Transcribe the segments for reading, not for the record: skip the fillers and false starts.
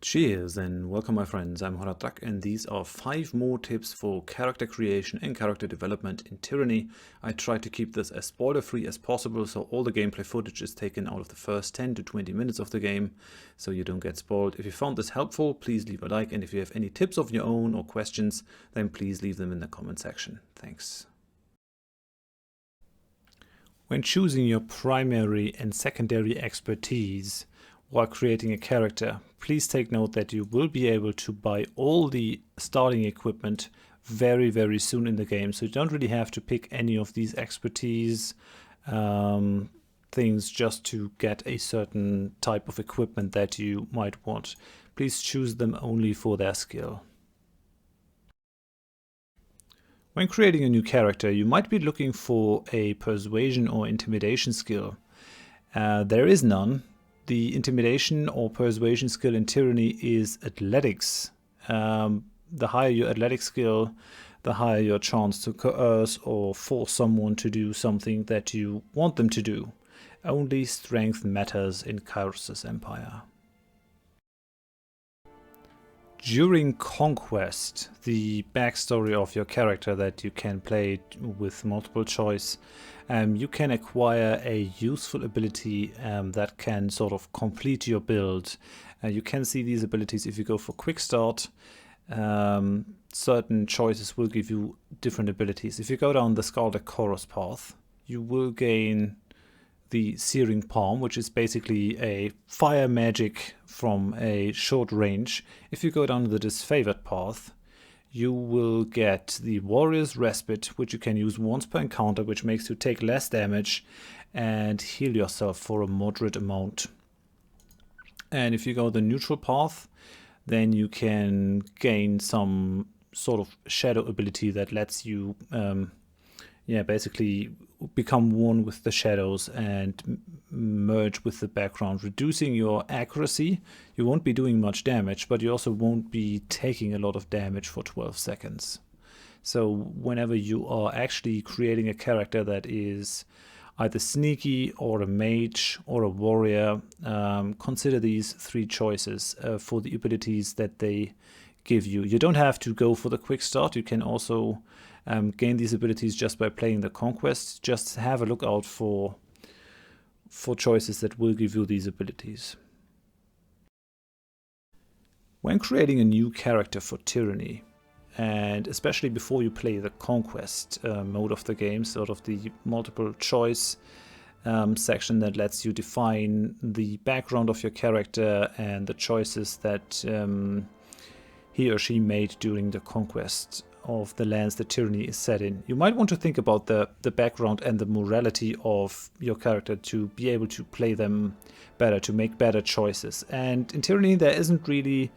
Cheers and welcome my friends, I'm Horath and these are 5 more tips for character creation and character development in Tyranny. I try to keep this as spoiler free as possible, so all the gameplay footage is taken out of the first 10 to 20 minutes of the game, so you don't get spoiled. If you found this helpful, please leave a like, and if you have any tips of your own or questions, then please leave them in the comment section. Thanks. When choosing your primary and secondary expertise while creating a character, please take note that you will be able to buy all the starting equipment very soon in the game, so you don't really have to pick any of these expertise things just to get a certain type of equipment that you might want. Please choose them only for their skill. When creating a new character, you might be looking for a persuasion or intimidation skill. There is none. The intimidation or persuasion skill in Tyranny is athletics. The higher your athletic skill, the higher your chance to coerce or force someone to do something that you want them to do. Only strength matters in Kairos' empire. During Conquest, the backstory of your character that you can play with multiple choice, you can acquire a useful ability that can sort of complete your build. You can see these abilities if you go for Quick Start. Certain choices will give you different abilities. If you go down the Scarlet Chorus path, you will gain the Searing Palm, which is basically a fire magic from a short range. If you go down the Disfavored path, you will get the Warrior's Respite, which you can use once per encounter, which makes you take less damage and heal yourself for a moderate amount. And if you go the Neutral path, then you can gain some sort of shadow ability that lets you basically become one with the shadows and merge with the background, reducing your accuracy. You won't be doing much damage, but you also won't be taking a lot of damage for 12 seconds. So whenever you are actually creating a character that is either sneaky or a mage or a warrior, consider these 3 choices for the abilities that they give you. You don't have to go for the Quick Start. You can also gain these abilities just by playing the Conquest. Just have a look out for choices that will give you these abilities. When creating a new character for Tyranny, and especially before you play the Conquest mode of the game, sort of the multiple choice section that lets you define the background of your character and the choices that he or she made during the conquest of the lands that Tyranny is set in. You might want to think about the background and the morality of your character to be able to play them better, to make better choices. And in Tyranny there isn't really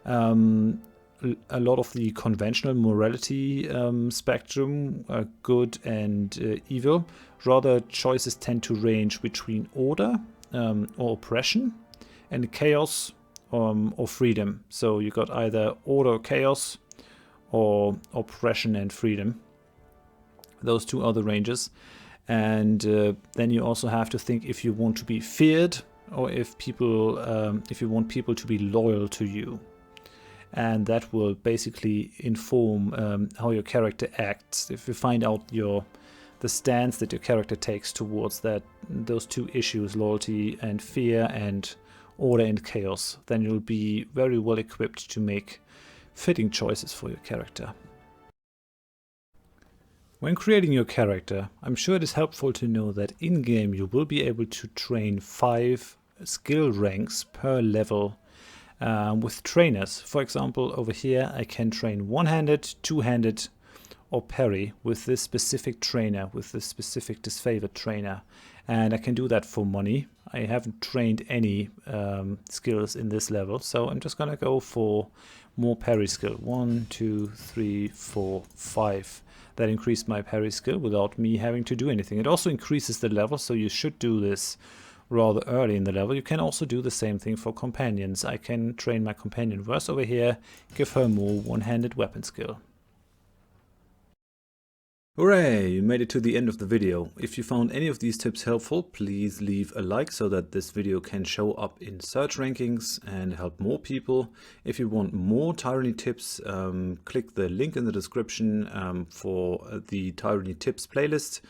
a lot of the conventional morality spectrum, good and evil. Rather, choices tend to range between order or oppression and chaos or freedom. So you got either order or chaos or oppression and freedom. Those 2 are the ranges. And then you also have to think if you want to be feared or if you want people to be loyal to you. And that will basically inform how your character acts. If you find out the stance that your character takes towards those 2 issues, loyalty and fear, and order and chaos, then you'll be very well equipped to make fitting choices for your character. When creating your character, I'm sure it is helpful to know that in-game you will be able to train 5 skill ranks per level with trainers. For example, over here I can train one-handed, two-handed, or parry with this specific trainer, with this specific disfavored trainer. And I can do that for money. I haven't trained any skills in this level, so I'm just gonna go for more parry skill. 1, 2, 3, 4, 5. That increased my parry skill without me having to do anything. It also increases the level, so you should do this rather early in the level. You can also do the same thing for companions. I can train my companion Verse over here, give her more one-handed weapon skill. Hooray! You made it to the end of the video. If you found any of these tips helpful, please leave a like so that this video can show up in search rankings and help more people. If you want more Tyranny tips, click the link in the description for the Tyranny tips playlist.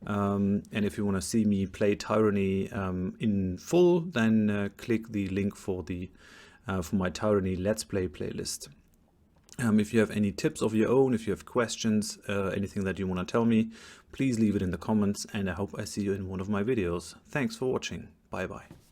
And if you want to see me play Tyranny in full, then click the link for my Tyranny Let's Play playlist. If you have any tips of your own, if you have questions, anything that you want to tell me, please leave it in the comments, and I hope I see you in one of my videos. Thanks for watching. Bye bye.